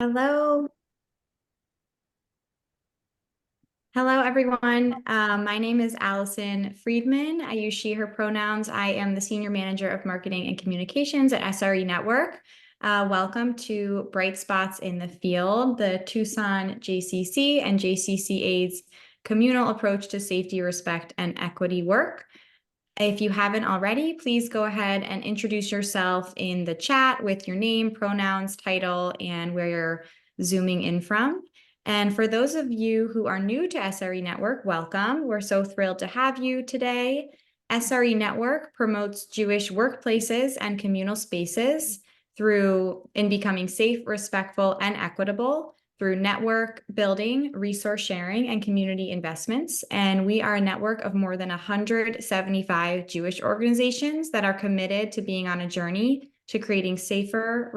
Hello. Hello, everyone. My name is Allison Friedman. I use she, her pronouns. I am the Senior Manager of Marketing and Communications at SRE Network. Welcome to Bright Spots in the Field, the Tucson JCC and JCCA's communal approach to safety, respect, and equity work. If you haven't already, please go ahead and introduce yourself in the chat with your name, pronouns, title, and where you're zooming in from. And for those of you who are new to SRE Network, welcome. We're so thrilled to have you today. SRE Network promotes Jewish workplaces and communal spaces in becoming safe, respectful, and equitable through network building, resource sharing, and community investments. And we are a network of more than 175 Jewish organizations that are committed to being on a journey to creating safer,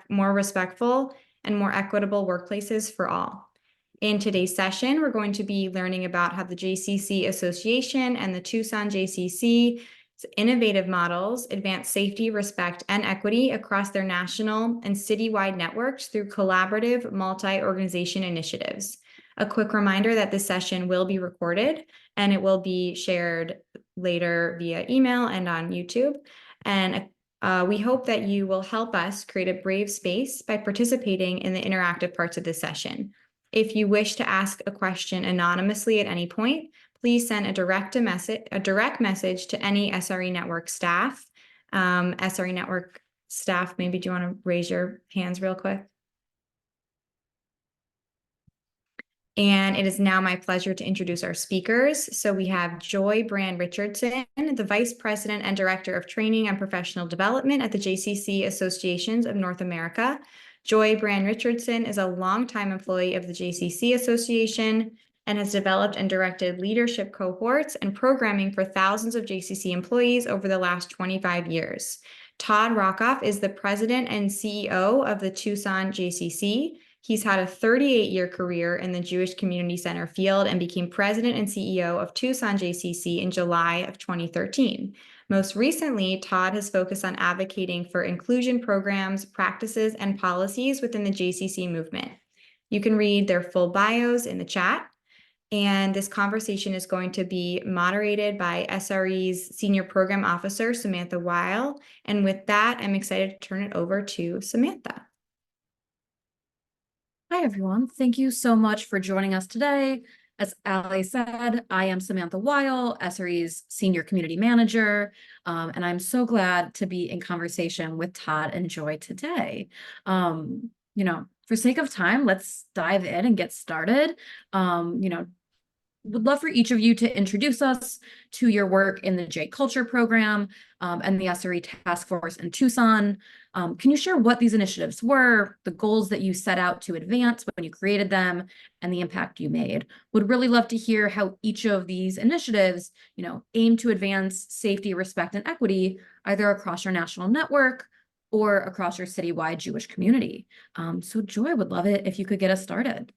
more respectful, and more equitable workplaces for all. In today's session, we're going to be learning about how the JCC Association and the Tucson JCC innovative models advance safety, respect, and equity across their national and citywide networks through collaborative multi-organization initiatives. A quick reminder that this session will be recorded and it will be shared later via email and on YouTube. And we hope that you will help us create a brave space by participating in the interactive parts of this session. If you wish to ask a question anonymously at any point, please send a direct message to any SRE Network staff. SRE Network staff, maybe do you want to raise your hands real quick? And it is now my pleasure to introduce our speakers. So we have Joy Brand Richardson, the Vice President and Director of Training and Professional Development at the JCC Associations of North America. Joy Brand Richardson is a longtime employee of the JCC Association and has developed and directed leadership cohorts and programming for thousands of JCC employees over the last 25 years. Todd Rockoff is the President and CEO of the Tucson JCC. He's had a 38-year career in the Jewish Community Center field and became President and CEO of Tucson JCC in July of 2013. Most recently, Todd has focused on advocating for inclusion programs, practices, and policies within the JCC movement. You can read their full bios in the chat. And this conversation is going to be moderated by SRE's Senior Program Officer, Samantha Weil. And with that, I'm excited to turn it over to Samantha. Hi, everyone. Thank you so much for joining us today. As Ali said, I am Samantha Weil, SRE's Senior Community Manager, and I'm so glad to be in conversation with Todd and Joy today. For sake of time, let's dive in and get started. Would love for each of you to introduce us to your work in the JCulture program and the SRE Task Force in Tucson. Can you share what these initiatives were, the goals that you set out to advance when you created them, and the impact you made? Would really love to hear how each of these initiatives, aim to advance safety, respect, and equity, either across your national network or across your citywide Jewish community. So Joy, would love it if you could get us started.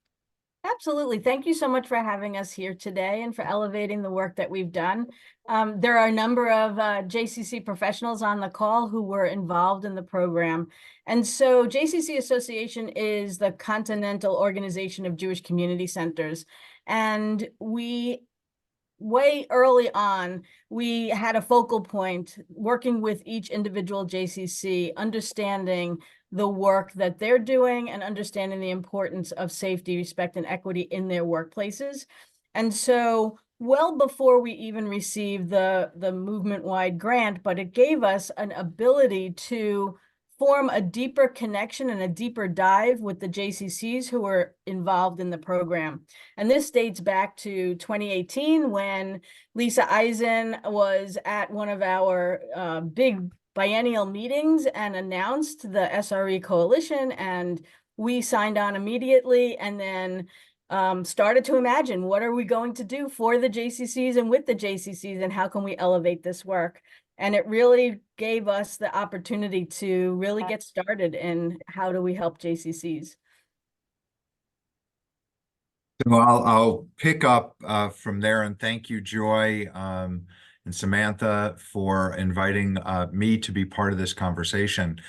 Absolutely. Thank you so much for having us here today and for elevating the work that we've done. There are a number of JCC professionals on the call who were involved in the program. And so JCC Association is the Continental Organization of Jewish Community Centers. And way early on, we had a focal point working with each individual JCC, understanding the work that they're doing and understanding the importance of safety, respect, and equity in their workplaces. And so well before we even received the movement-wide grant, but it gave us an ability to form a deeper connection and a deeper dive with the JCCs who were involved in the program. And this dates back to 2018 when Lisa Eisen was at one of our big biennial meetings and announced the SRE Coalition, and we signed on immediately and then started to imagine what are we going to do for the JCCs and with the JCCs and how can we elevate this work. And it really gave us the opportunity to really get started in how do we help JCCs. So I'll pick up from there, and thank you, Joy and Samantha, for inviting me to be part of this conversation.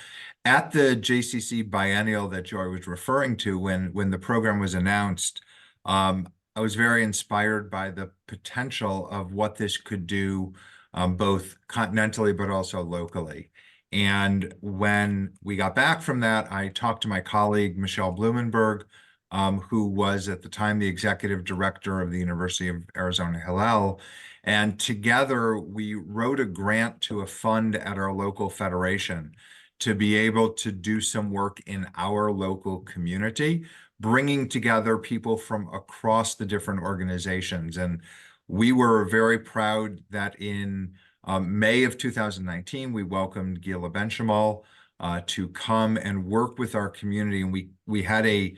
At the JCC biennial that Joy was referring to, when the program was announced, I was very inspired by the potential of what this could do, both continentally but also locally. And when we got back from that, I talked to my colleague, Michelle Blumenberg, who was at the time the executive director of the University of Arizona Hillel. And together we wrote a grant to a fund at our local federation to be able to do some work in our local community, bringing together people from across the different organizations. And we were very proud that in May of 2019, we welcomed Gila Benchamal to come and work with our community. And we had a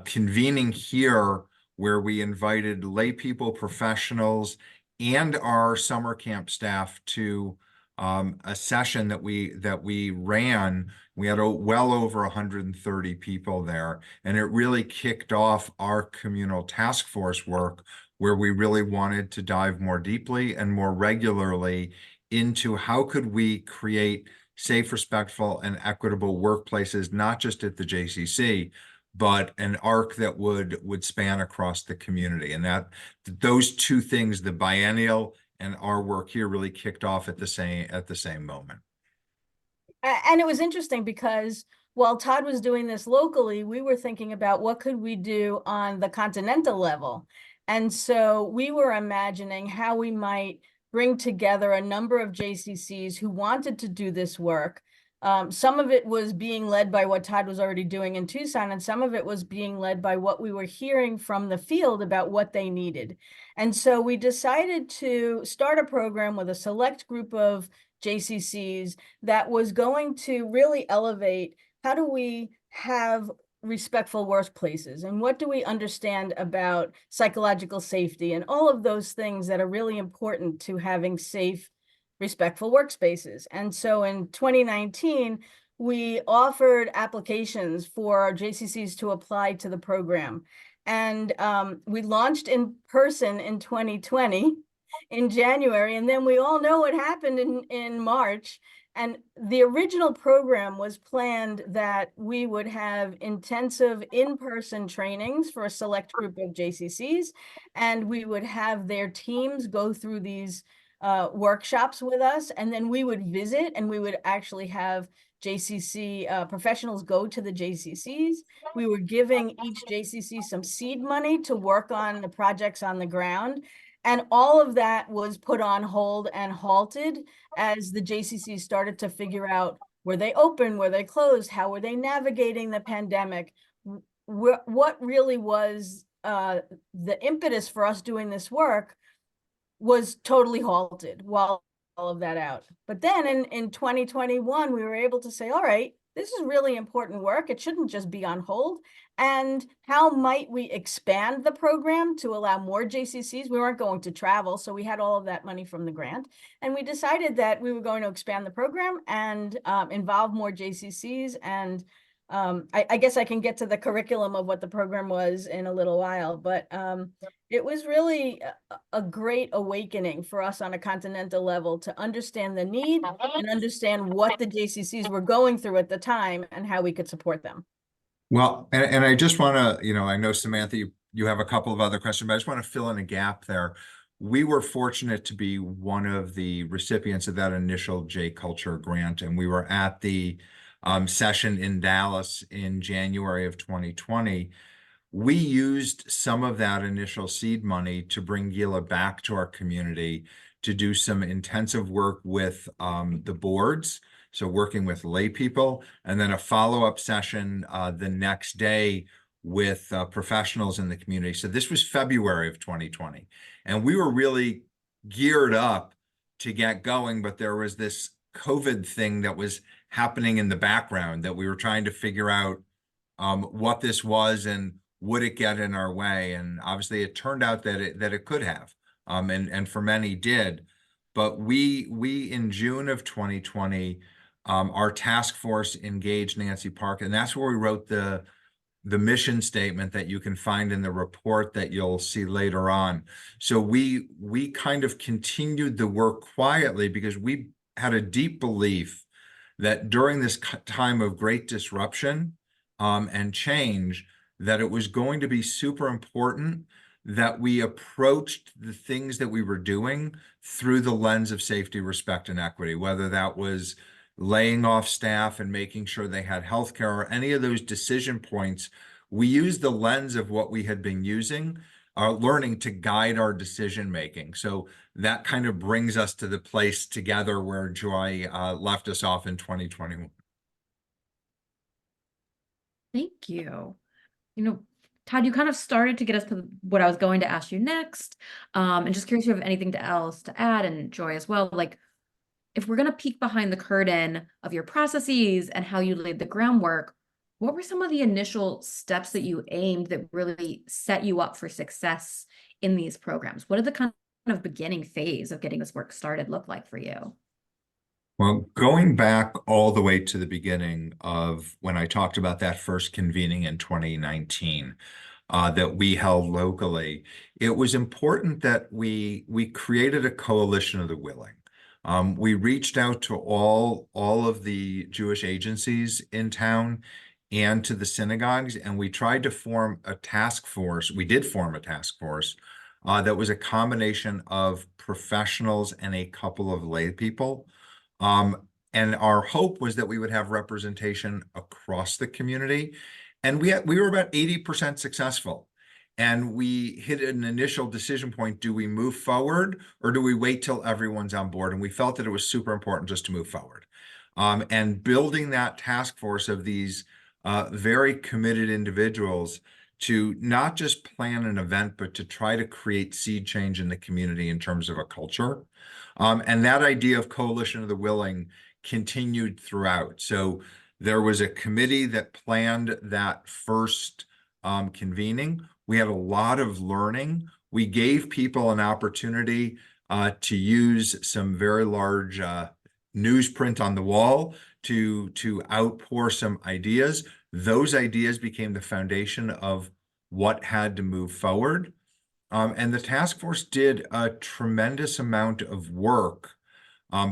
convening here where we invited lay people, professionals, and our summer camp staff to a session that we ran. We had well over 130 people there, and it really kicked off our communal task force work, where we really wanted to dive more deeply and more regularly into how could we create safe, respectful, and equitable workplaces, not just at the JCC, but an arc that would span across the community. And that those two things, the biennial and our work here, really kicked off at the same moment. And it was interesting because while Todd was doing this locally, we were thinking about what could we do on the continental level. And so we were imagining how we might bring together a number of JCCs who wanted to do this work. Some of it was being led by what Todd was already doing in Tucson, and some of it was being led by what we were hearing from the field about what they needed. And so we decided to start a program with a select group of JCCs that was going to really elevate how do we have respectful workplaces, and what do we understand about psychological safety, and all of those things that are really important to having safe, respectful workspaces. And so in 2019, we offered applications for our JCCs to apply to the program. And we launched in person in 2020 in January, and then we all know what happened in March. And the original program was planned that we would have intensive in-person trainings for a select group of JCCs, and we would have their teams go through these workshops with us, and then we would visit, and we would actually have JCC professionals go to the JCCs. We were giving each JCC some seed money to work on the projects on the ground. And all of that was put on hold and halted as the JCCs started to figure out, were they open, were they closed, how were they navigating the pandemic? What really was the impetus for us doing this work was totally halted while all of that out. But then in 2021, we were able to say, all right, this is really important work. It shouldn't just be on hold. And how might we expand the program to allow more JCCs? We weren't going to travel, so we had all of that money from the grant. And we decided that we were going to expand the program and involve more JCCs. And I guess I can get to the curriculum of what the program was in a little while, but it was really a great awakening for us on a continental level to understand the need and understand what the JCCs were going through at the time and how we could support them. Well, and I just want to, I know, Samantha, you have a couple of other questions, but I just want to fill in a gap there. We were fortunate to be one of the recipients of that initial JCulture grant, and we were at the session in Dallas in January of 2020. We used some of that initial seed money to bring Gila back to our community to do some intensive work with the boards, so working with lay people, and then a follow-up session the next day with professionals in the community. So this was February of 2020, and we were really geared up to get going, but there was this COVID thing that was happening in the background that we were trying to figure out what this was and would it get in our way. And obviously it turned out that it could have, and for many did. But we in June of 2020, our task force engaged Nancy Park, and that's where we wrote the mission statement that you can find in the report that you'll see later on. So we kind of continued the work quietly because we had a deep belief that during this time of great disruption and change, that it was going to be super important that we approached the things that we were doing through the lens of safety, respect, and equity, whether that was laying off staff and making sure they had healthcare or any of those decision points. We used the lens of what we had been using, learning to guide our decision making. So that kind of brings us to the place together where Joy left us off in 2021. Thank you. You know, Todd, you kind of started to get us to what I was going to ask you next. And just curious if you have anything else to add, and Joy as well. Like, if we're going to peek behind the curtain of your processes and how you laid the groundwork, what were some of the initial steps that you aimed that really set you up for success in these programs? What did the kind of beginning phase of getting this work started look like for you? Well, going back all the way to the beginning of when I talked about that first convening in 2019 that we held locally, it was important that we created a coalition of the willing. We reached out to all of the Jewish agencies in town and to the synagogues, and we tried to form a task force. We did form a task force that was a combination of professionals and a couple of lay people. And our hope was that we would have representation across the community. And we were about 80% successful. And we hit an initial decision point. Do we move forward or do we wait till everyone's on board? And we felt that it was super important just to move forward. And building that task force of these very committed individuals to not just plan an event, but to try to create seed change in the community in terms of a culture. And that idea of coalition of the willing continued throughout. So there was a committee that planned that first convening. We had a lot of learning. We gave people an opportunity to use some very large newsprint on the wall to outpour some ideas. Those ideas became the foundation of what had to move forward. And the task force did a tremendous amount of work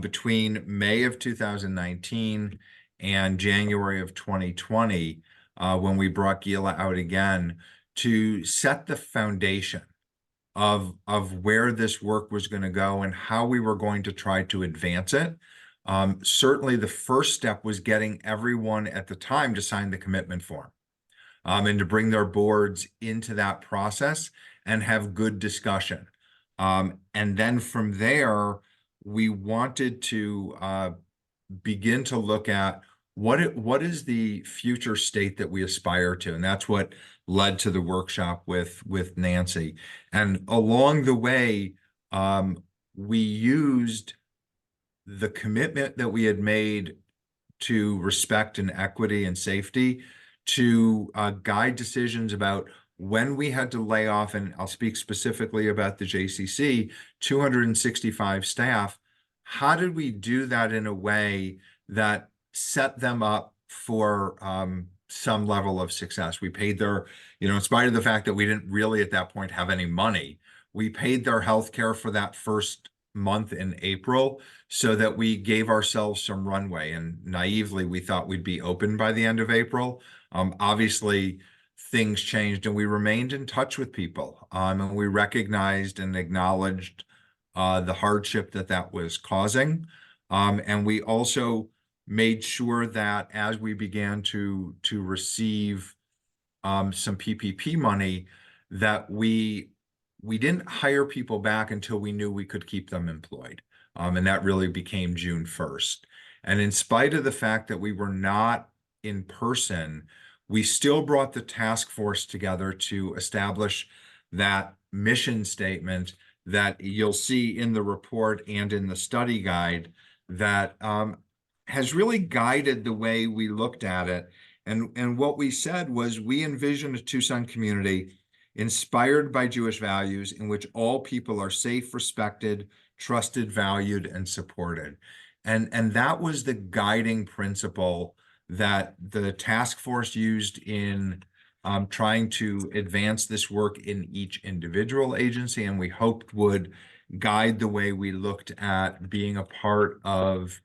between May of 2019 and January of 2020, when we brought Gila out again, to set the foundation of where this work was going to go and how we were going to try to advance it. Certainly the first step was getting everyone at the time to sign the commitment form and to bring their boards into that process and have good discussion. And then from there, we wanted to begin to look at what is the future state that we aspire to. And that's what led to the workshop with Nancy. And along the way, we used the commitment that we had made to respect and equity and safety to guide decisions about when we had to lay off, and I'll speak specifically about the JCC, 265 staff. How did we do that in a way that set them up for some level of success? We paid their, in spite of the fact that we didn't really at that point have any money, we paid their health care for that first month in April so that we gave ourselves some runway. And naively, we thought we'd be open by the end of April. Obviously, things changed and we remained in touch with people. And we recognized and acknowledged the hardship that was causing. And we also made sure that as we began to receive some PPP money, that we didn't hire people back until we knew we could keep them employed. And that really became June 1st. And in spite of the fact that we were not in person, we still brought the task force together to establish that mission statement that you'll see in the report and in the study guide that has really guided the way we looked at it. And what we said was we envision a Tucson community inspired by Jewish values in which all people are safe, respected, trusted, valued, and supported. And that was the guiding principle that the task force used in trying to advance this work in each individual agency, and we hoped would guide the way we looked at being a part of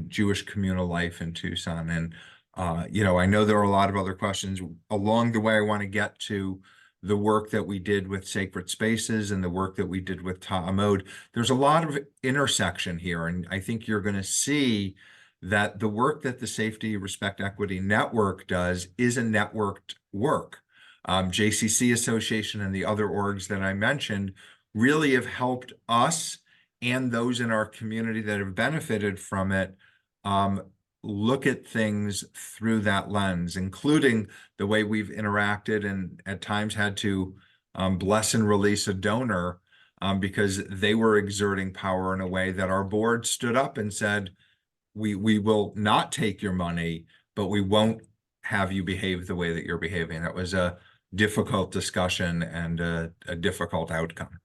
Jewish communal life in Tucson. And, I know there are a lot of other questions along the way. I want to get to the work that we did with Sacred Spaces and the work that we did with Ta'amod. There's a lot of intersection here, and I think you're going to see that the work that the Safety, Respect, Equity Network does is a networked work. JCC Association and the other orgs that I mentioned really have helped us and those in our community that have benefited from it look at things through that lens, including the way we've interacted and at times had to bless and release a donor because they were exerting power in a way that our board stood up and said, we will not take your money, but we won't have you behave the way that you're behaving. That was a difficult discussion and a difficult outcome.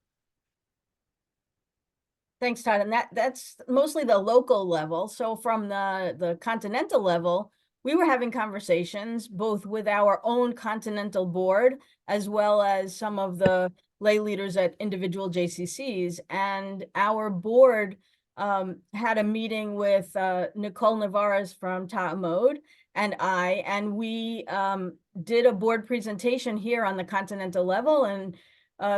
Thanks, Todd. And that's mostly the local level. So from the continental level, we were having conversations both with our own continental board, as well as some of the lay leaders at individual JCCs. And our board had a meeting with Nicole Navarez from Ta'amod and we did a board presentation here on the continental level and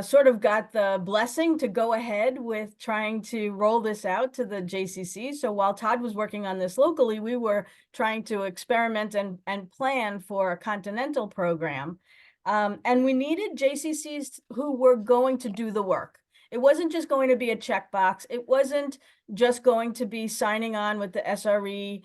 sort of got the blessing to go ahead with trying to roll this out to the JCC. So while Todd was working on this locally, we were trying to experiment and plan for a continental program. And we needed JCCs who were going to do the work. It wasn't just going to be a checkbox. It wasn't just going to be signing on with the SRE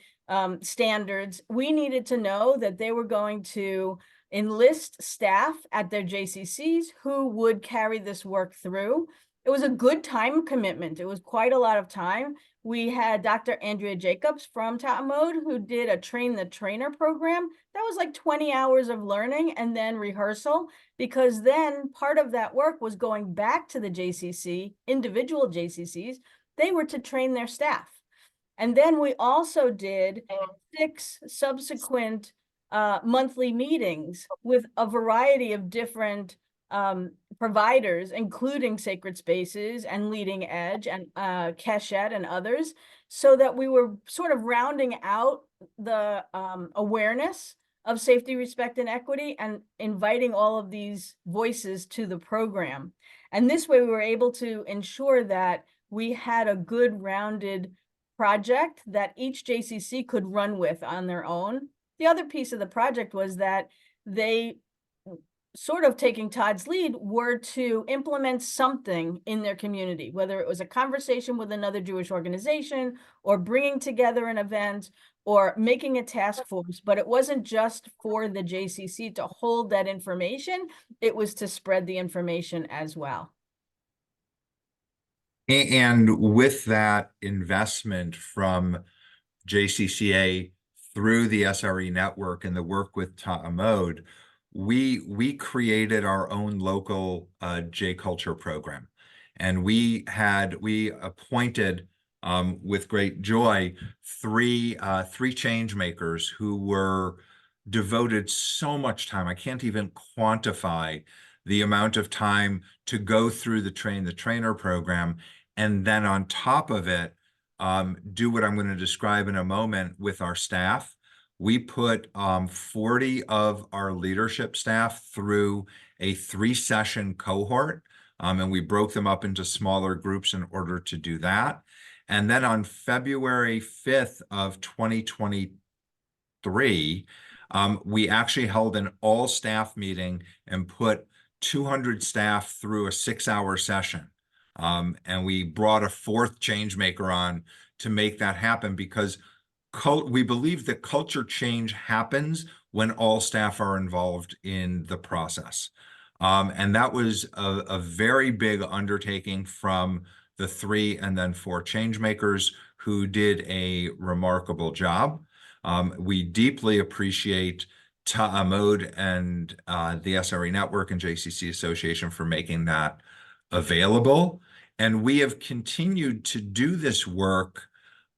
standards. We needed to know that they were going to enlist staff at their JCCs who would carry this work through. It was a good time commitment. It was quite a lot of time. We had Dr. Andrea Jacobs from Ta'amod who did a train the trainer program. That was like 20 hours of learning and then rehearsal, because then part of that work was going back to the JCC, individual JCCs. They were to train their staff. And then we also did 6 subsequent monthly meetings with a variety of different providers, including Sacred Spaces and Leading Edge and Keshet and others, so that we were sort of rounding out the awareness of safety, respect, and equity and inviting all of these voices to the program. And this way we were able to ensure that we had a good rounded project that each JCC could run with on their own. The other piece of the project was that they, sort of taking Todd's lead, were to implement something in their community, whether it was a conversation with another Jewish organization or bringing together an event or making a task force. But it wasn't just for the JCC to hold that information. It was to spread the information as well. And with that investment from JCCA through the SRE network and the work with Ta'amod, we created our own local JCulture program. And we appointed with great joy three change makers who were devoted so much time. I can't even quantify the amount of time to go through the train the trainer program. And then on top of it, do what I'm going to describe in a moment with our staff. We put 40 of our leadership staff through a 3-session cohort, and we broke them up into smaller groups in order to do that. And then on February 5th of 2023, we actually held an all-staff meeting and put 200 staff through a 6-hour session. And we brought a 4th change maker on to make that happen, because we believe that culture change happens when all staff are involved in the process. And that was a very big undertaking from the 3 and then 4 change makers who did a remarkable job. We deeply appreciate Ta'amod and the SRE Network and JCC Association for making that available. And we have continued to do this work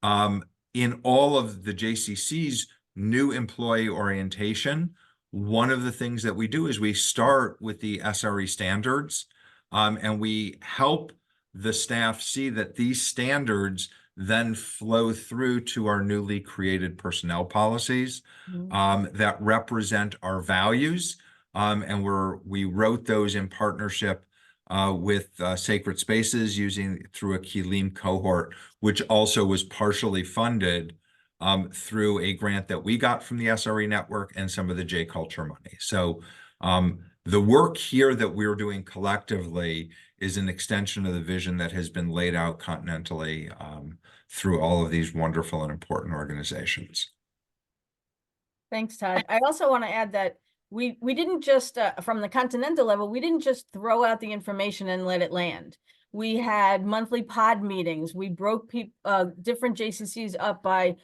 in all of the JCC's new employee orientation. One of the things that we do is we start with the SRE standards, and we help the staff see that these standards then flow through to our newly created personnel policies that represent our values. And we wrote those in partnership with Sacred Spaces through a Kilim cohort, which also was partially funded through a grant that we got from the SRE Network and some of the JCulture money. So the work here that we're doing collectively is an extension of the vision that has been laid out continentally through all of these wonderful and important organizations. Thanks, Todd. I also want to add that we didn't just, from the continental level, we didn't just throw out the information and let it land. We had monthly pod meetings. We broke different JCCs up by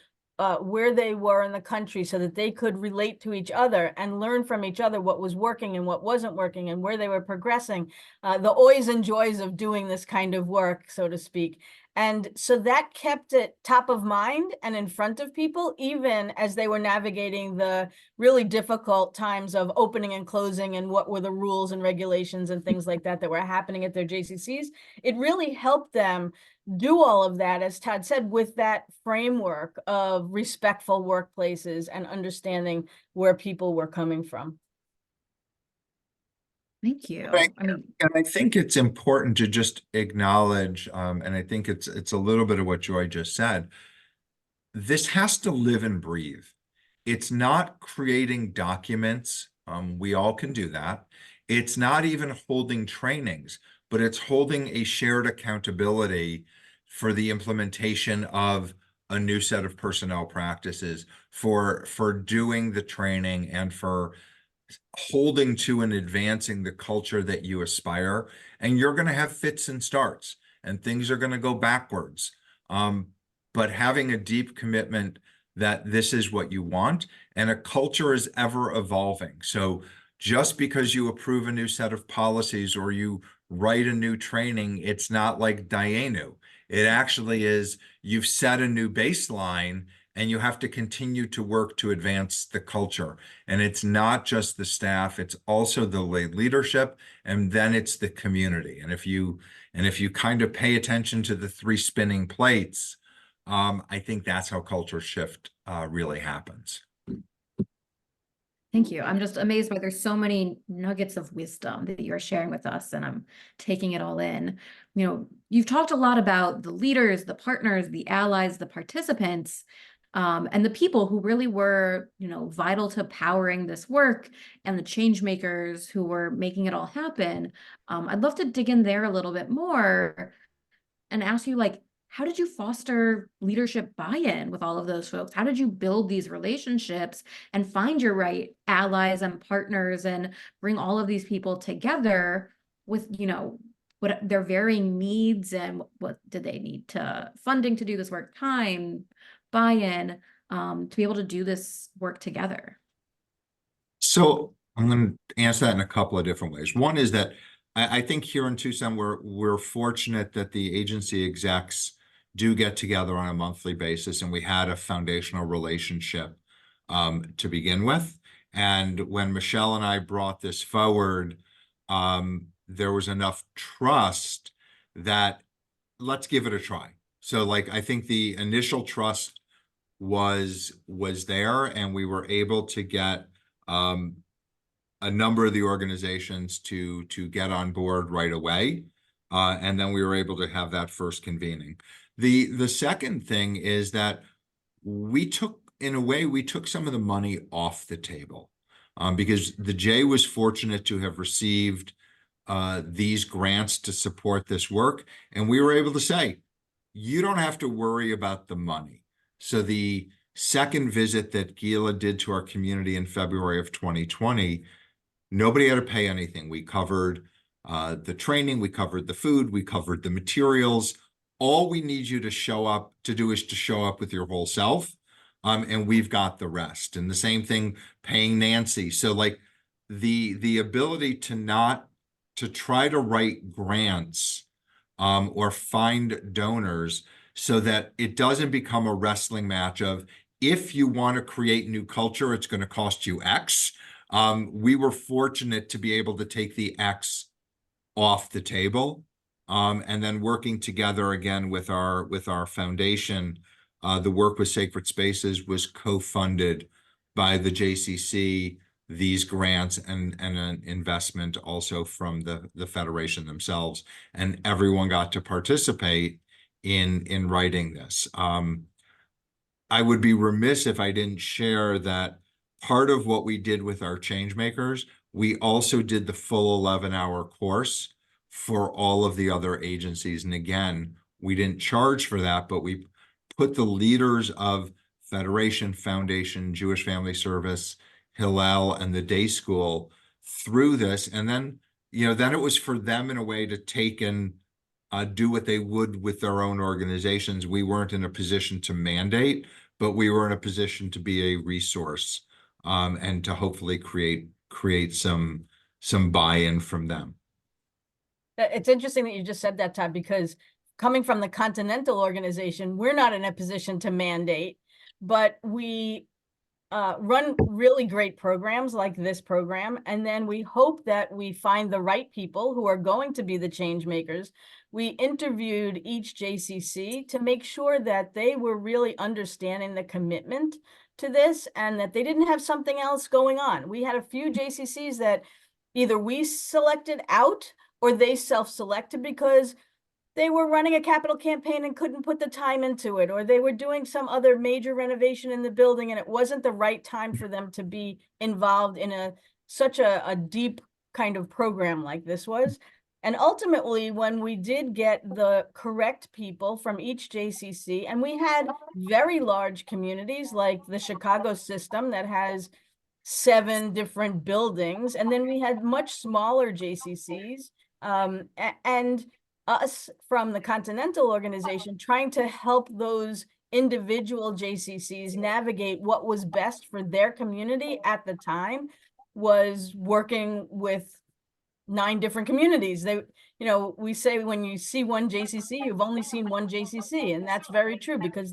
where they were in the country so that they could relate to each other and learn from each other what was working and what wasn't working and where they were progressing, the oys and joys of doing this kind of work, so to speak. And so that kept it top of mind and in front of people, even as they were navigating the really difficult times of opening and closing and what were the rules and regulations and things like that were happening at their JCCs. It really helped them do all of that, as Todd said, with that framework of respectful workplaces and understanding where people were coming from. Thank you. And I think it's important to just acknowledge, and I think it's a little bit of what Joy just said. This has to live and breathe. It's not creating documents. We all can do that. It's not even holding trainings, but it's holding a shared accountability for the implementation of a new set of personnel practices, for doing the training, and for holding to and advancing the culture that you aspire. And you're going to have fits and starts, and things are going to go backwards. But having a deep commitment that this is what you want, and a culture is ever evolving. So just because you approve a new set of policies or you write a new training, it's not like Dayenu. It actually is, you've set a new baseline and you have to continue to work to advance the culture. And it's not just the staff, it's also the leadership, and then it's the community. And if you kind of pay attention to the three spinning plates, I think that's how culture shift really happens. Thank you. I'm just amazed by there's so many nuggets of wisdom that you're sharing with us, and I'm taking it all in. You know, you've talked a lot about the leaders, the partners, the allies, the participants, and the people who really were, you know, vital to powering this work, and the change makers who were making it all happen. I'd love to dig in there a little bit more and ask you, like, how did you foster leadership buy-in with all of those folks? How did you build these relationships and find your right allies and partners and bring all of these people together with, you know, what their varying needs, and what did they need to funding to do this work, time, buy-in, to be able to do this work together? So I'm going to answer that in a couple of different ways. One is that I think here in Tucson, we're fortunate that the agency execs do get together on a monthly basis, and we had a foundational relationship to begin with. And when Michelle and I brought this forward, there was enough trust that let's give it a try. So, like, I think the initial trust was there, and we were able to get a number of the organizations to get on board right away. And then we were able to have that first convening. The second thing is that we took some of the money off the table, because the J was fortunate to have received these grants to support this work. And we were able to say, you don't have to worry about the money. So the second visit that Gila did to our community in February of 2020, nobody had to pay anything. We covered the training, we covered the food, we covered the materials. All we need you to do is to show up with your whole self, and we've got the rest. And the same thing, paying Nancy. So, like, the ability to try to write grants or find donors so that it doesn't become a wrestling match of, if you want to create new culture, it's going to cost you X. We were fortunate to be able to take the X off the table And then working together again with our foundation, the work with Sacred Spaces was co-funded by the JCC, these grants, and an investment also from the Federation themselves. And everyone got to participate in writing this. I would be remiss if I didn't share that part of what we did with our change makers, we also did the full 11-hour course for all of the other agencies. And again, we didn't charge for that, but we put the leaders of Federation, Foundation, Jewish Family Service, Hillel, and the day school through this. And then, then it was for them in a way to take and do what they would with their own organizations. We weren't in a position to mandate, but we were in a position to be a resource, and to hopefully create some buy-in from them. It's interesting that you just said that, Todd, because coming from the Continental organization, we're not in a position to mandate, but we run really great programs like this program. And then we hope that we find the right people who are going to be the change makers. We interviewed each JCC to make sure that they were really understanding the commitment to this and that they didn't have something else going on. We had a few JCCs that either we selected out or they self-selected because they were running a capital campaign and couldn't put the time into it, or they were doing some other major renovation in the building and it wasn't the right time for them to be involved in such a deep kind of program like this was. And ultimately, when we did get the correct people from each JCC, and we had very large communities like the Chicago system that has 7 different buildings, and then we had much smaller JCCs, and us from the Continental organization trying to help those individual JCCs navigate what was best for their community at the time was working with 9 different communities. We say when you see one JCC, you've only seen one JCC, and that's very true because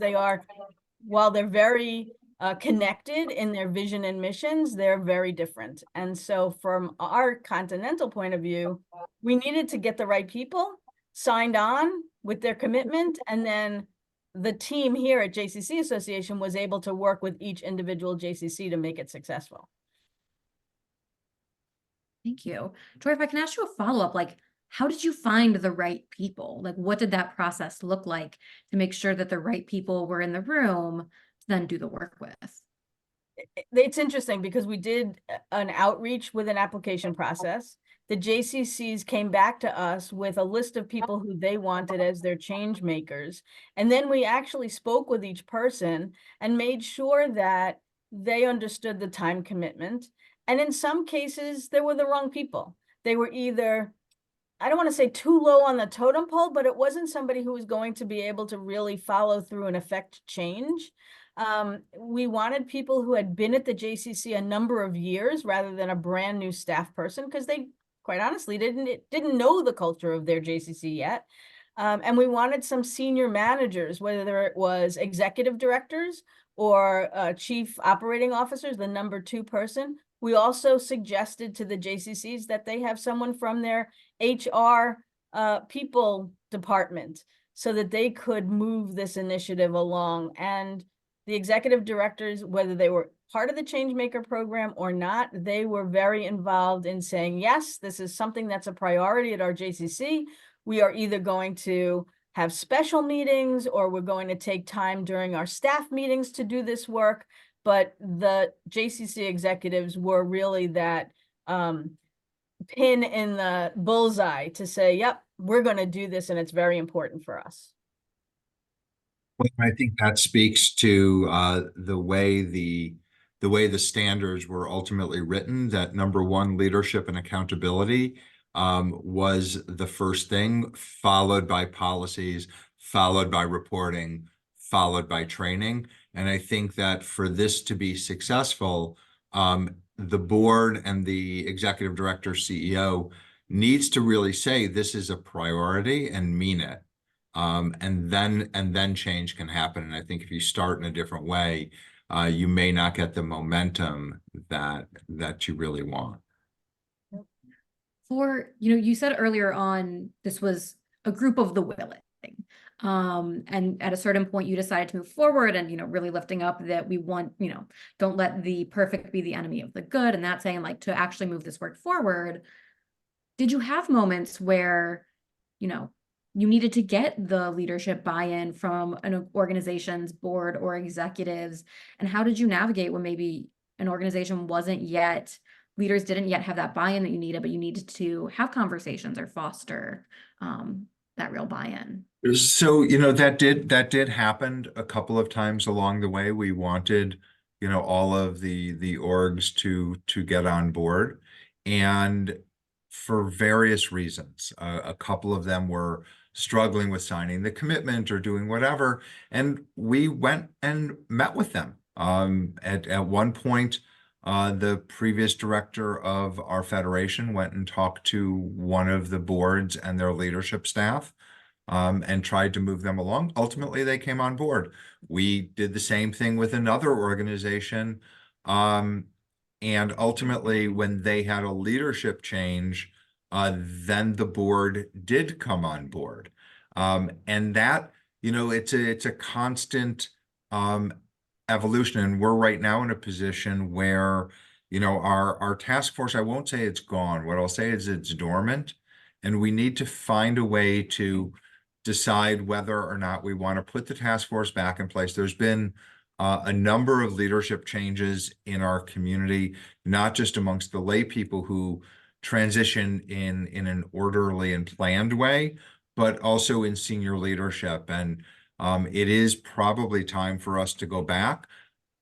while they're very connected in their vision and missions, they're very different. And so from our Continental point of view, we needed to get the right people signed on with their commitment, and then the team here at JCC Association was able to work with each individual JCC to make it successful. Thank you. Joy, if I can ask you a follow-up, how did you find the right people? What did that process look like to make sure that the right people were in the room to then do the work with? It's interesting because we did an outreach with an application process. The JCCs came back to us with a list of people who they wanted as their change makers. And then we actually spoke with each person and made sure that they understood the time commitment. And in some cases, they were the wrong people. They were either, I don't want to say too low on the totem pole, but it wasn't somebody who was going to be able to really follow through and affect change. We wanted people who had been at the JCC a number of years rather than a brand new staff person, because they quite honestly didn't know the culture of their JCC yet. And we wanted some senior managers, whether it was executive directors or chief operating officers, the number 2 person. We also suggested to the JCCs that they have someone from their HR people department so that they could move this initiative along. And the executive directors, whether they were part of the Changemaker program or not, they were very involved in saying, yes, this is something that's a priority at our JCC. We are either going to have special meetings or we're going to take time during our staff meetings to do this work. But the JCC executives were really that pin in the bullseye to say, yep, we're going to do this and it's very important for us. Well, I think that speaks to the way the standards were ultimately written, that number 1, leadership and accountability was the first thing, followed by policies, followed by reporting, followed by training. And I think that for this to be successful, the board and the executive director, CEO, needs to really say this is a priority and mean it. And then change can happen. And I think if you start in a different way, you may not get the momentum that you really want. You said earlier on, this was a group of the willing. And at a certain point, you decided to move forward and, really lifting up that we want, don't let the perfect be the enemy of the good. And that saying, like, to actually move this work forward, did you have moments where, you needed to get the leadership buy-in from an organization's board or executives? And how did you navigate when maybe an organization leaders didn't yet have that buy-in that you needed, but you needed to have conversations or foster that real buy-in? So, that did happen a couple of times along the way. We wanted, all of the orgs to get on board, and for various reasons, a couple of them were struggling with signing the commitment or doing whatever, and we went and met with them. At one point, the previous director of our federation went and talked to one of the boards and their leadership staff, and tried to move them along. Ultimately, they came on board. We did the same thing with another organization. And ultimately, when they had a leadership change, then the board did come on board. And that, it's a constant evolution. And we're right now in a position where, our task force, I won't say it's gone. What I'll say is it's dormant. And we need to find a way to decide whether or not we want to put the task force back in place. There's been a number of leadership changes in our community, not just amongst the lay people who transition in an orderly and planned way, but also in senior leadership. And it is probably time for us to go back.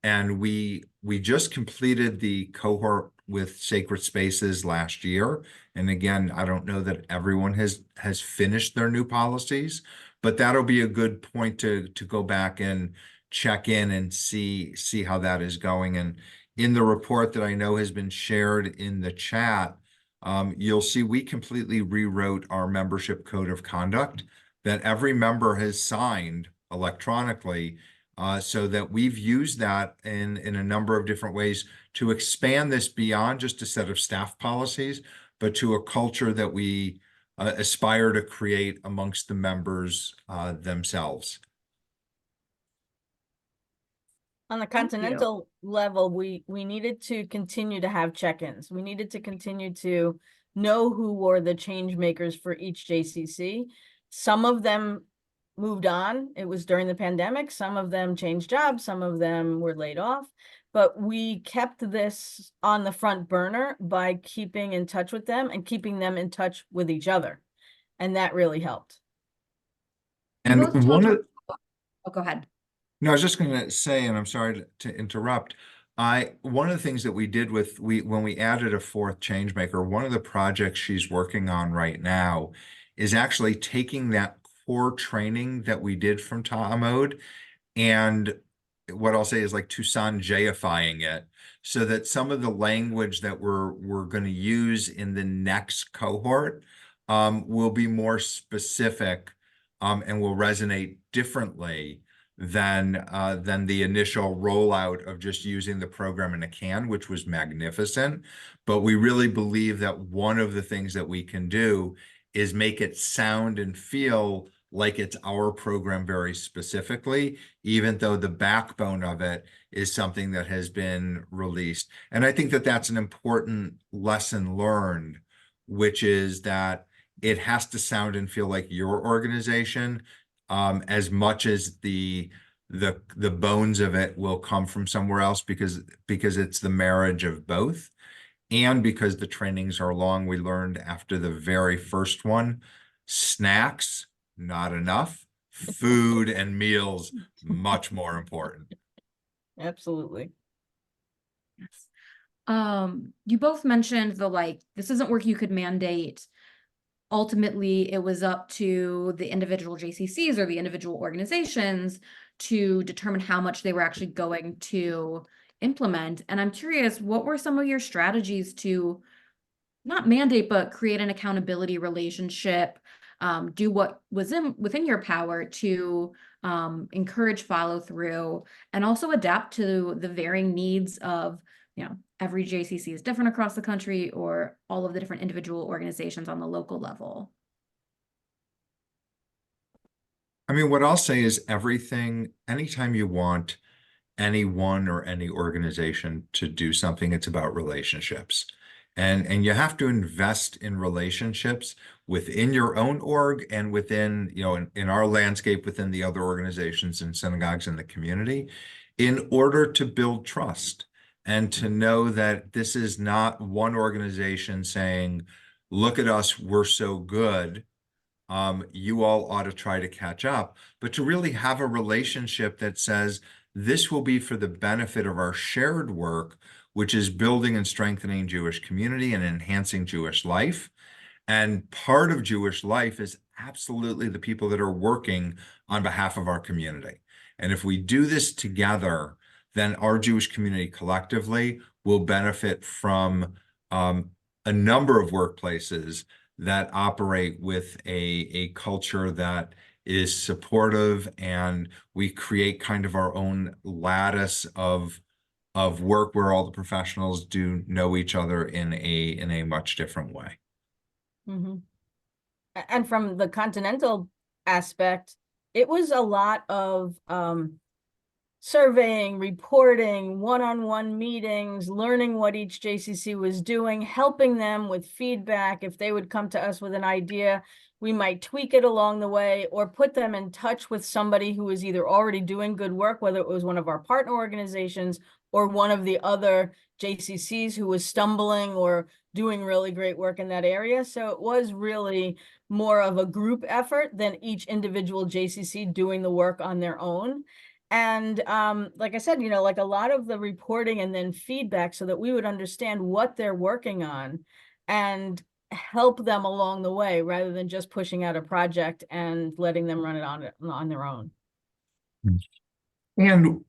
And we just completed the cohort with sacred spaces last year. And again, I don't know that everyone has finished their new policies, but that'll be a good point to go back and check in and see how that is going. And in the report that I know has been shared in the chat, you'll see we completely rewrote our membership code of conduct that every member has signed electronically, so that we've used that in a number of different ways to expand this beyond just a set of staff policies, but to a culture that we aspire to create amongst the members themselves. On the continental level, we needed to continue to have check-ins. We needed to continue to know who were the change makers for each JCC. Some of them moved on. It was during the pandemic. Some of them changed jobs. Some of them were laid off. But we kept this on the front burner by keeping in touch with them and keeping them in touch with each other. And that really helped. And Oh, go ahead. No, I was just going to say, and I'm sorry to interrupt. One of the things that we did when we added a fourth change maker, one of the projects she's working on right now is actually taking that core training that we did from Mode, and what I'll say is like Tucson J-ifying it, so that some of the language that we're going to use in the next cohort will be more specific, and will resonate differently than the initial rollout of just using the program in a can, which was magnificent. But we really believe that one of the things that we can do is make it sound and feel like it's our program very specifically, even though the backbone of it is something that has been released. And I think that that's an important lesson learned, which is that it has to sound and feel like your organization, as much as the bones of it will come from somewhere else, because it's the marriage of both. And because the trainings are long, we learned after the very first one, snacks, not enough. Food and meals, much more important. Absolutely. Yes. You both mentioned this isn't work you could mandate. Ultimately, it was up to the individual JCCs or the individual organizations to determine how much they were actually going to implement. And I'm curious, what were some of your strategies to not mandate, but create an accountability relationship, do what was within your power to encourage follow through, and also adapt to the varying needs of, every JCC is different across the country, or all of the different individual organizations on the local level? I mean, what I'll say is everything, anytime you want anyone or any organization to do something, it's about relationships. And you have to invest in relationships within your own org and within, in our landscape, within the other organizations and synagogues in the community, in order to build trust and to know that this is not one organization saying, look at us, we're so good. You all ought to try to catch up, but to really have a relationship that says this will be for the benefit of our shared work, which is building and strengthening Jewish community and enhancing Jewish life. And part of Jewish life is absolutely the people that are working on behalf of our community. And if we do this together, then our Jewish community collectively will benefit from a number of workplaces that operate with a culture that is supportive, and we create kind of our own lattice of work where all the professionals do know each other in a much different way. Mm-hmm. And from the continental aspect, it was a lot of surveying, reporting, one-on-one meetings, learning what each JCC was doing, helping them with feedback. If they would come to us with an idea, we might tweak it along the way or put them in touch with somebody who was either already doing good work, whether it was one of our partner organizations or one of the other JCCs who was stumbling or doing really great work in that area. So it was really more of a group effort than each individual JCC doing the work on their own. And like I said, like a lot of the reporting and then feedback so that we would understand what they're working on and help them along the way rather than just pushing out a project and letting them run it on their own. And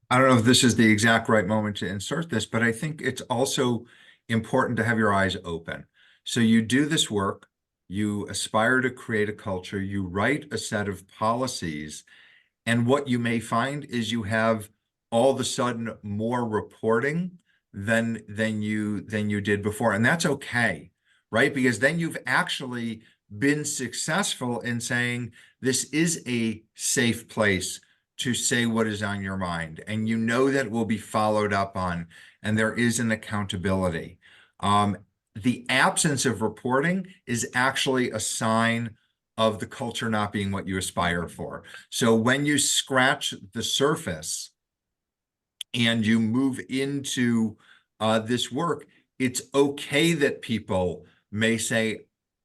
I don't know if this is the exact right moment to insert this, but I think it's also important to have your eyes open. So you do this work, you aspire to create a culture, you write a set of policies, and what you may find is you have all of a sudden more reporting than you did before. And that's okay, right? Because then you've actually been successful in saying this is a safe place to say what is on your mind. And you know that will be followed up on, and there is an accountability. The absence of reporting is actually a sign of the culture not being what you aspire for. So when you scratch the surface and you move into this work, it's okay that people may say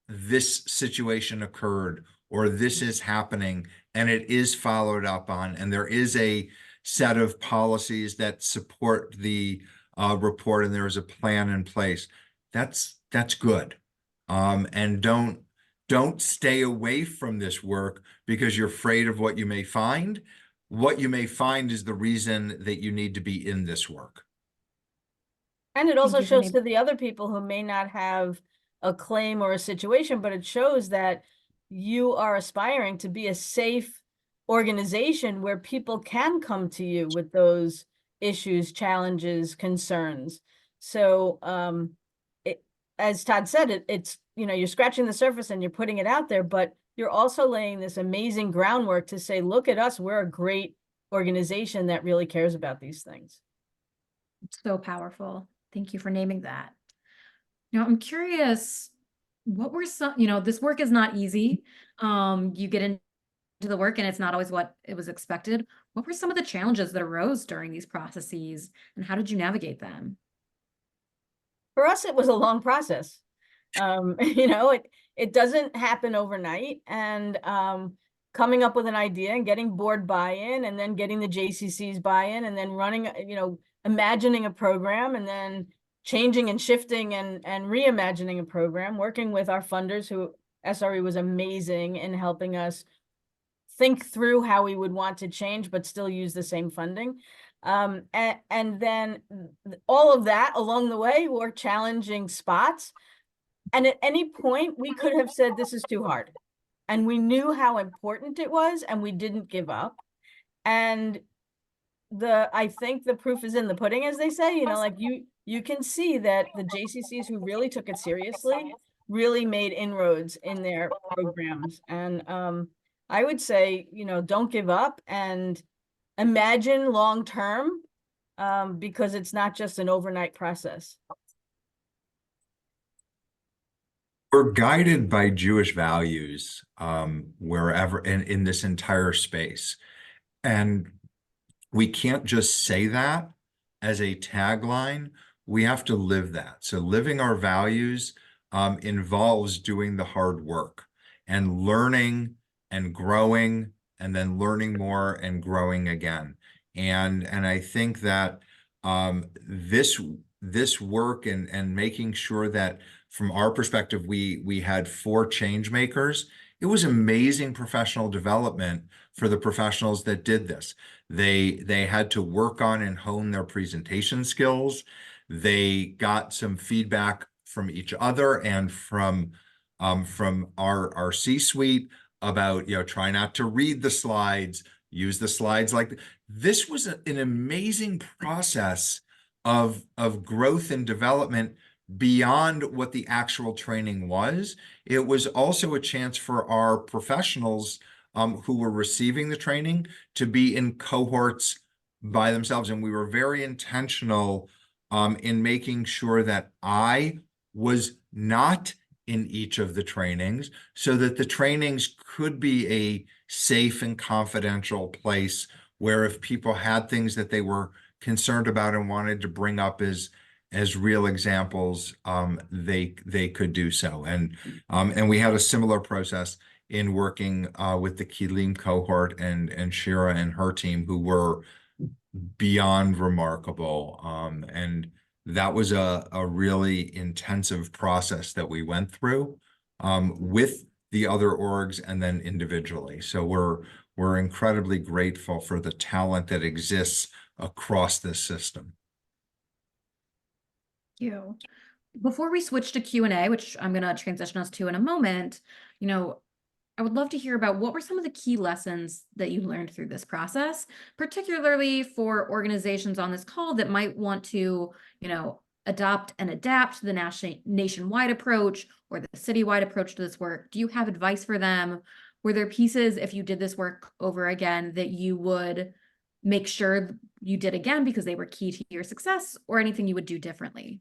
this situation occurred or this is happening, and it is followed up on, and there is a set of policies that support the report, and there is a plan in place. That's good. And don't stay away from this work because you're afraid of what you may find. What you may find is the reason that you need to be in this work. And it also shows to the other people who may not have a claim or a situation, but it shows that you are aspiring to be a safe organization where people can come to you with those issues, challenges, concerns. So as Todd said, it's, you're scratching the surface and you're putting it out there, but you're also laying this amazing groundwork to say, look at us, we're a great organization that really cares about these things. It's so powerful. Thank you for naming that. I'm curious, what were some, this work is not easy. You get into the work and it's not always what it was expected. What were some of the challenges that arose during these processes and how did you navigate them? For us, it was a long process. It doesn't happen overnight, and coming up with an idea and getting board buy-in and then getting the JCCs buy-in and then running, imagining a program and then changing and shifting and reimagining a program, working with our funders who SRE was amazing in helping us think through how we would want to change, but still use the same funding. And then all of that along the way were challenging spots. And at any point we could have said, this is too hard. And we knew how important it was and we didn't give up. And I think the proof is in the pudding, as they say, like you can see that the JCCs who really took it seriously really made inroads in their programs. And I would say, don't give up and imagine long-term, because it's not just an overnight process. We're guided by Jewish values wherever in this entire space. And we can't just say that as a tagline. We have to live that. So living our values involves doing the hard work and learning and growing and then learning more and growing again. And I think that this work and making sure that from our perspective, we had 4 change makers. It was amazing professional development for the professionals that did this. They had to work on and hone their presentation skills. They got some feedback from each other and from our C-suite about, try not to read the slides, use the slides like this was an amazing process of growth and development beyond what the actual training was. It was also a chance for our professionals who were receiving the training to be in cohorts by themselves. And we were very intentional in making sure that I was not in each of the trainings so that the trainings could be a safe and confidential place where if people had things that they were concerned about and wanted to bring up as real examples, they could do so. And we had a similar process in working with the Kilim cohort and Shira and her team, who were beyond remarkable. And that was a really intensive process that we went through with the other orgs and then individually. So we're incredibly grateful for the talent that exists across this system. Thank you. Before we switch to Q&A, which I'm going to transition us to in a moment, I would love to hear about what were some of the key lessons that you learned through this process, particularly for organizations on this call that might want to, adopt and adapt the nationwide approach or the citywide approach to this work. Do you have advice for them? Were there pieces, if you did this work over again, that you would make sure you did again because they were key to your success, or anything you would do differently?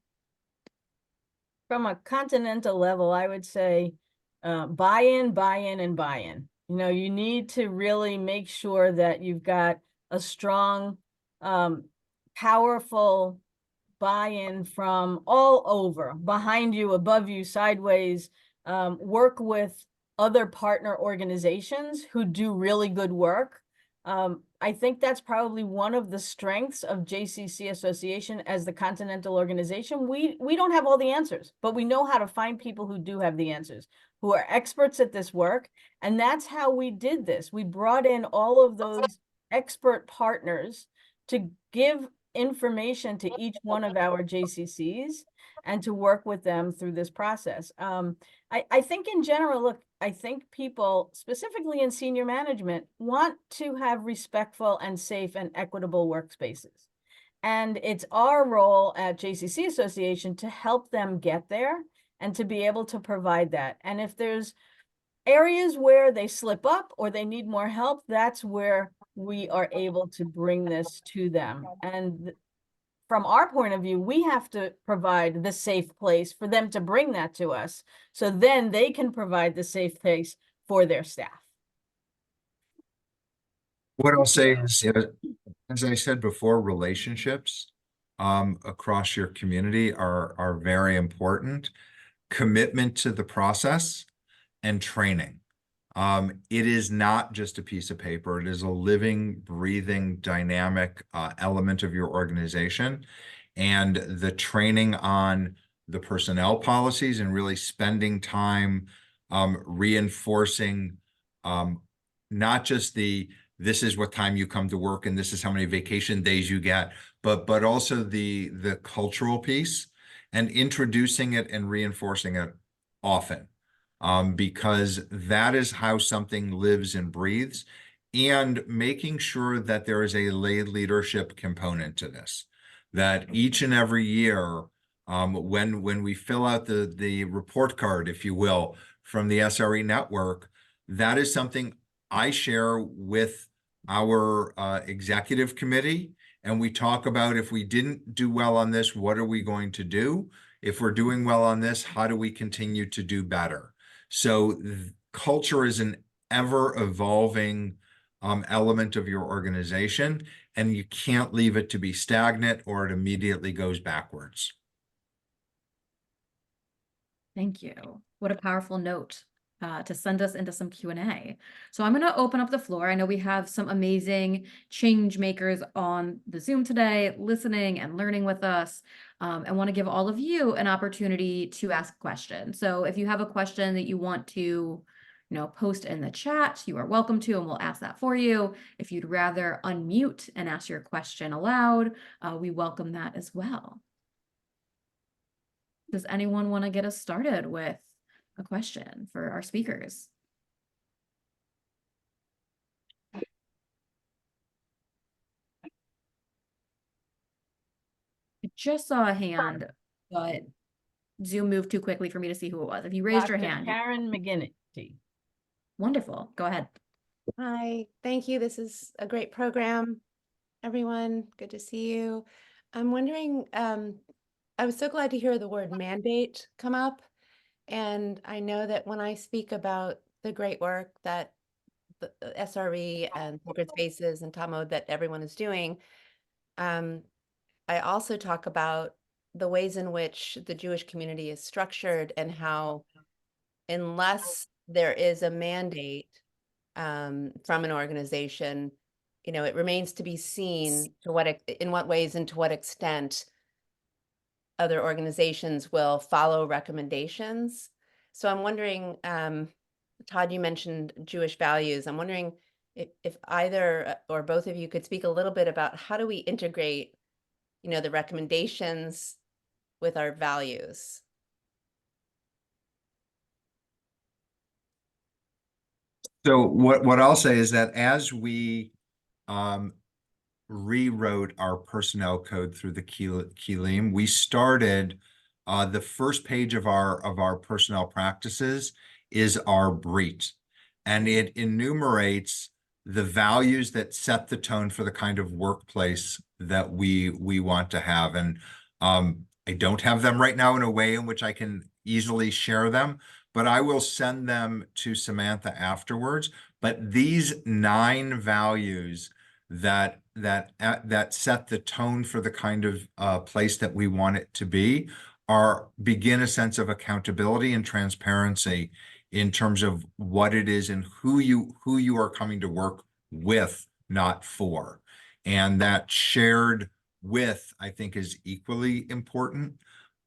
From a continental level, I would say buy-in, buy-in, and buy-in. You need to really make sure that you've got a strong, powerful buy-in from all over, behind you, above you, sideways. Work with other partner organizations who do really good work. I think that's probably one of the strengths of JCC Association as the continental organization. We don't have all the answers, but we know how to find people who do have the answers, who are experts at this work. And that's how we did this. We brought in all of those expert partners to give information to each one of our JCCs and to work with them through this process. I think in general, look, I think people, specifically in senior management, want to have respectful and safe and equitable workspaces. And it's our role at JCC Association to help them get there and to be able to provide that. And if there's areas where they slip up or they need more help, that's where we are able to bring this to them. And from our point of view, we have to provide the safe place for them to bring that to us. So then they can provide the safe place for their staff. What I'll say is, as I said before, relationships across your community are very important. Commitment to the process and training. It is not just a piece of paper. It is a living, breathing, dynamic element of your organization. And the training on the personnel policies and really spending time reinforcing not just this is what time you come to work and this is how many vacation days you get, but also the cultural piece and introducing it and reinforcing it often. Because that is how something lives and breathes, and making sure that there is a lay leadership component to this, that each and every year, when we fill out the report card, if you will, from the SRE network, that is something I share with our executive committee, and we talk about if we didn't do well on this, what are we going to do? If we're doing well on this, how do we continue to do better? So culture is an ever evolving element of your organization, and you can't leave it to be stagnant or it immediately goes backwards. Thank you. What a powerful note to send us into some Q&A. So I'm going to open up the floor. I know we have some amazing change makers on the Zoom today, listening and learning with us. I want to give all of you an opportunity to ask questions. So if you have a question that you want to, post in the chat, you are welcome to, and we'll ask that for you. If you'd rather unmute and ask your question aloud, we welcome that as well. Does anyone want to get us started with a question for our speakers? I just saw a hand, but Zoom moved too quickly for me to see who it was. If you raised your Dr. hand, Karen McGinnity. wonderful. Go ahead. Hi, thank you. This is a great program. Everyone, good to see you. I'm wondering, I was so glad to hear the word mandate come up. And I know that when I speak about the great work that the SRE and Sacred Spaces and TAMO that everyone is doing, I also talk about the ways in which the Jewish community is structured and how unless there is a mandate from an organization, it remains to be seen in what ways and to what extent other organizations will follow recommendations. So I'm wondering, Todd, you mentioned Jewish values. I'm wondering if either or both of you could speak a little bit about how do we integrate, the recommendations with our values. So what I'll say is that as we rewrote our personnel code through the Kelim, we started the first page of our personnel practices is our BREAT, and it enumerates the values that set the tone for the kind of workplace that we want to have. And I don't have them right now in a way in which I can easily share them, but I will send them to Samantha afterwards. But these 9 values that set the tone for the kind of place that we want it to be begin a sense of accountability and transparency in terms of what it is and who you are coming to work with, not for. And that shared with, I think, is equally important.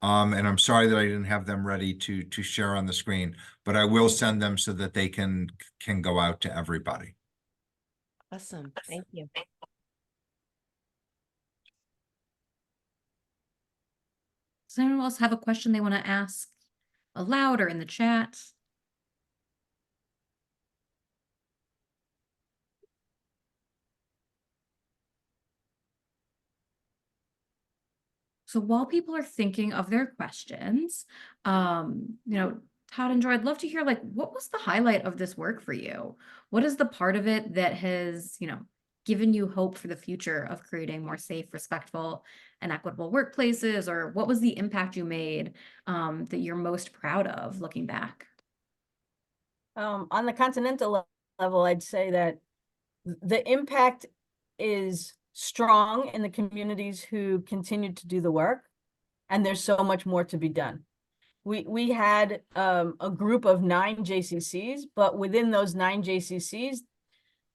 And I'm sorry that I didn't have them ready to share on the screen, but I will send them so that they can go out to everybody. Awesome. Thank you. Does anyone else have a question they want to ask aloud or in the chat? So while people are thinking of their questions, Todd and Joy, I'd love to hear, what was the highlight of this work for you? What is the part of it that has, given you hope for the future of creating more safe, respectful, and equitable workplaces? Or what was the impact you made that you're most proud of looking back? On the continental level, I'd say that the impact is strong in the communities who continue to do the work, and there's so much more to be done. We had a group of 9 JCCs, but within those 9 JCCs,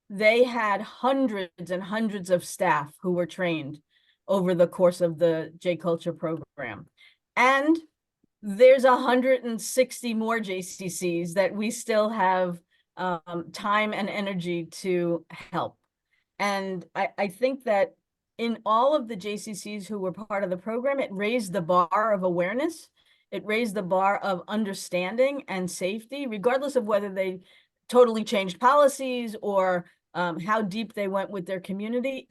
they had hundreds and hundreds of staff who were trained over the course of the JCulture program. And there's 160 more JCCs that we still have time and energy to help. And I think that in all of the JCCs who were part of the program, it raised the bar of awareness. It raised the bar of understanding and safety, regardless of whether they totally changed policies or how deep they went with their community.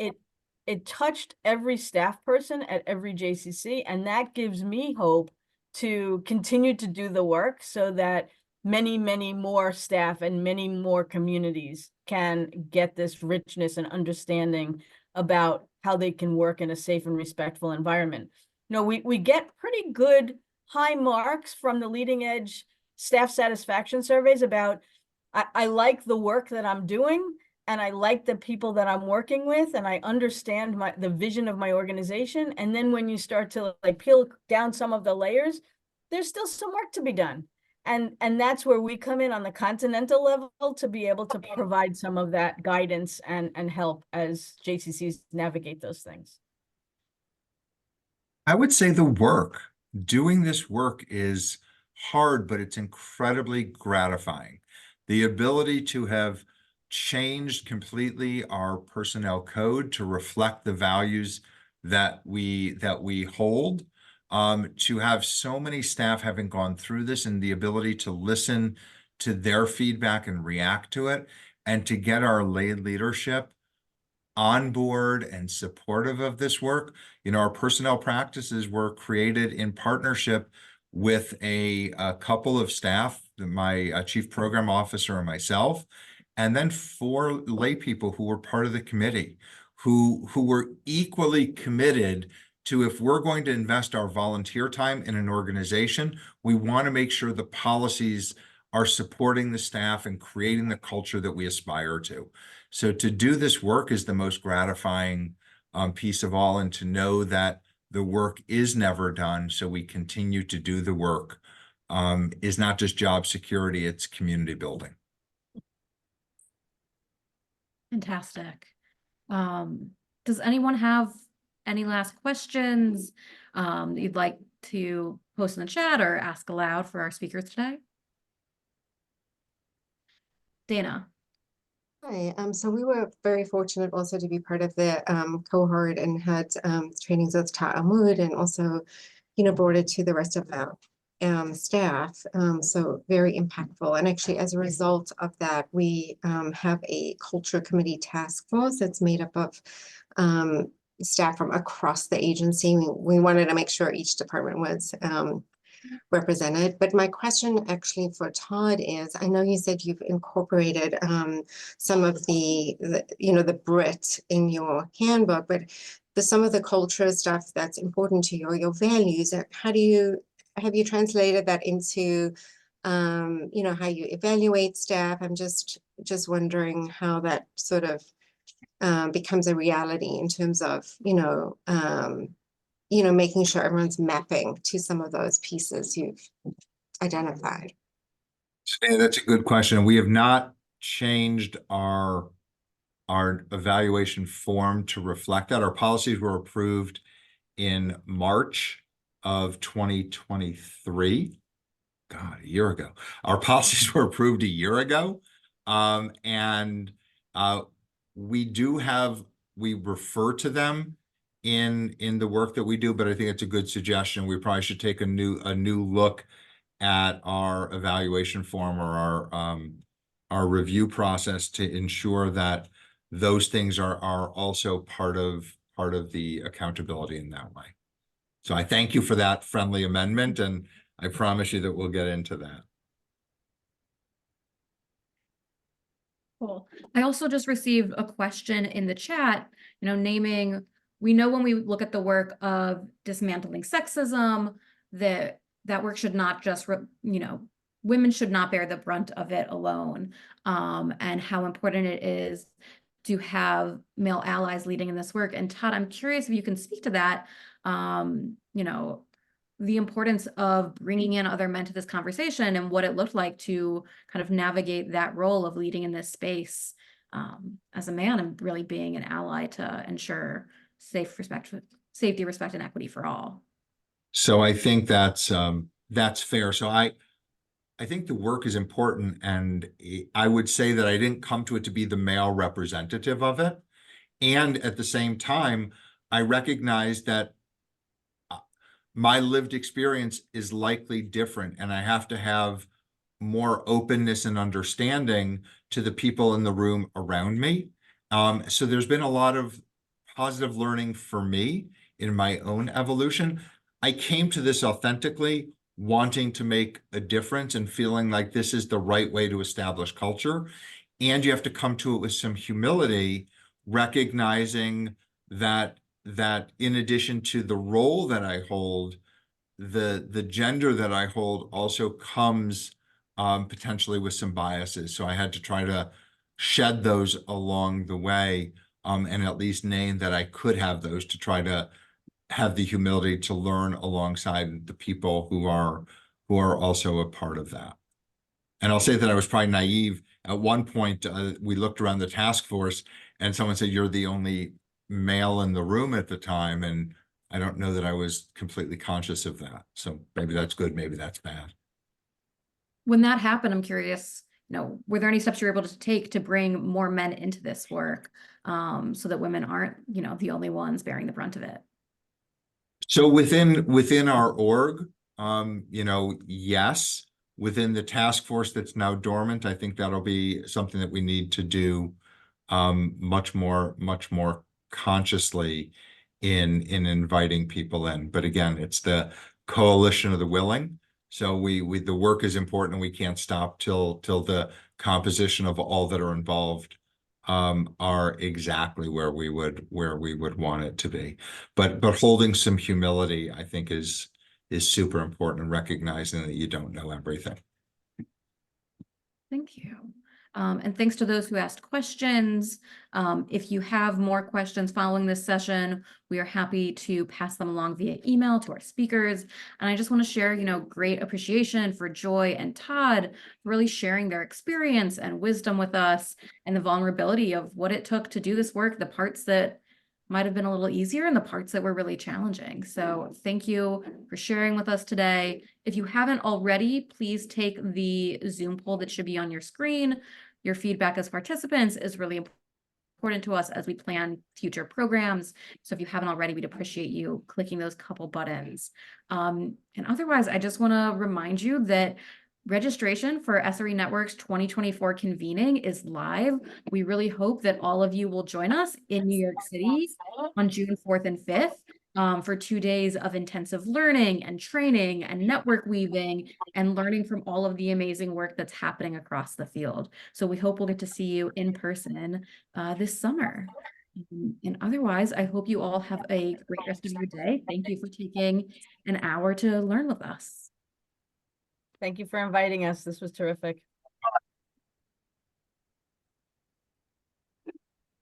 It touched every staff person at every JCC, and that gives me hope to continue to do the work so that many, many more staff and many more communities can get this richness and understanding about how they can work in a safe and respectful environment. You know, we get pretty good high marks from the leading edge staff satisfaction surveys about, I like the work that I'm doing, and I like the people that I'm working with, and I understand the vision of my organization. And then when you start to like peel down some of the layers, there's still some work to be done. And that's where we come in on the continental level to be able to provide some of that guidance and help as JCCs navigate those things. I would say doing this work is hard, but it's incredibly gratifying. The ability to have changed completely our personnel code to reflect the values that we hold, to have so many staff having gone through this and the ability to listen to their feedback and react to it, and to get our lay leadership on board and supportive of this work. You know, our personnel practices were created in partnership with a couple of staff, my chief program officer and myself, and then 4 lay people who were part of the committee, who were equally committed to, if we're going to invest our volunteer time in an organization, we want to make sure the policies are supporting the staff and creating the culture that we aspire to. So to do this work is the most gratifying piece of all, and to know that the work is never done, so we continue to do the work, is not just job security, it's community building. Fantastic. Does anyone have any last questions that you'd like to post in the chat or ask aloud for our speakers today? Dana. Hi, so we were very fortunate also to be part of the cohort and had trainings with Ta'amud, and also, brought it to the rest of our staff. So very impactful. And actually, as a result of that, we have a culture committee task force that's made up of staff from across the agency. We wanted to make sure each department was represented. But my question actually for Todd is, I know you said you've incorporated some of the Brit in your handbook, but some of the culture stuff that's important to your values, have you translated that into how you evaluate staff? I'm just wondering how that sort of becomes a reality in terms of making sure everyone's mapping to some of those pieces you've identified. Yeah, that's a good question. We have not changed our evaluation form to reflect that. Our policies were approved in March of 2023. God, a year ago. Our policies were approved a year ago. We refer to them in the work that we do, but I think it's a good suggestion. We probably should take a new look at our evaluation form or our review process to ensure that those things are also part of the accountability in that way. So I thank you for that friendly amendment, and I promise you that we'll get into that. Cool. I also just received a question in the chat, naming, we know when we look at the work of dismantling sexism, that work should not just, women should not bear the brunt of it alone, and how important it is to have male allies leading in this work. And Todd, I'm curious if you can speak to that, the importance of bringing in other men to this conversation and what it looked like to kind of navigate that role of leading in this space as a man, and really being an ally to ensure safety, respect, and equity for all. So I think that's fair. So I think the work is important, and I would say that I didn't come to it to be the male representative of it. And at the same time, I recognize that my lived experience is likely different, and I have to have more openness and understanding to the people in the room around me. So there's been a lot of positive learning for me in my own evolution. I came to this authentically wanting to make a difference and feeling like this is the right way to establish culture. And you have to come to it with some humility, recognizing that in addition to the role that I hold, the gender that I hold also comes potentially with some biases. So I had to try to shed those along the way, and at least name that I could have those, to try to have the humility to learn alongside the people who are also a part of that. And I'll say that I was probably naive. At one point, we looked around the task force and someone said, "You're the only male in the room at the time." And I don't know that I was completely conscious of that. So maybe that's good, maybe that's bad. When that happened, I'm curious, were there any steps you were able to take to bring more men into this work, so that women aren't, the only ones bearing the brunt of it? So within our org, yes. Within the task force that's now dormant, I think that'll be something that we need to do much more consciously in inviting people in. But again, it's the coalition of the willing. So the work is important, and we can't stop till the composition of all that are involved are exactly where we would want it to be. But holding some humility, I think, is super important, and recognizing that you don't know everything. Thank you. And thanks to those who asked questions. If you have more questions following this session, we are happy to pass them along via email to our speakers. And I just want to share, great appreciation for Joy and Todd for really sharing their experience and wisdom with us, and the vulnerability of what it took to do this work, the parts that might have been a little easier and the parts that were really challenging. So thank you for sharing with us today. If you haven't already, please take the Zoom poll that should be on your screen. Your feedback as participants is really important to us as we plan future programs. So if you haven't already, we'd appreciate you clicking those couple buttons. And otherwise, I just want to remind you that registration for SRE Network's 2024 convening is live. We really hope that all of you will join us in New York City on June 4th and 5th for 2 days of intensive learning and training and network weaving and learning from all of the amazing work that's happening across the field. So we hope we'll get to see you in person this summer. And otherwise, I hope you all have a great rest of your day. Thank you for taking an hour to learn with us. Thank you for inviting us. This was terrific.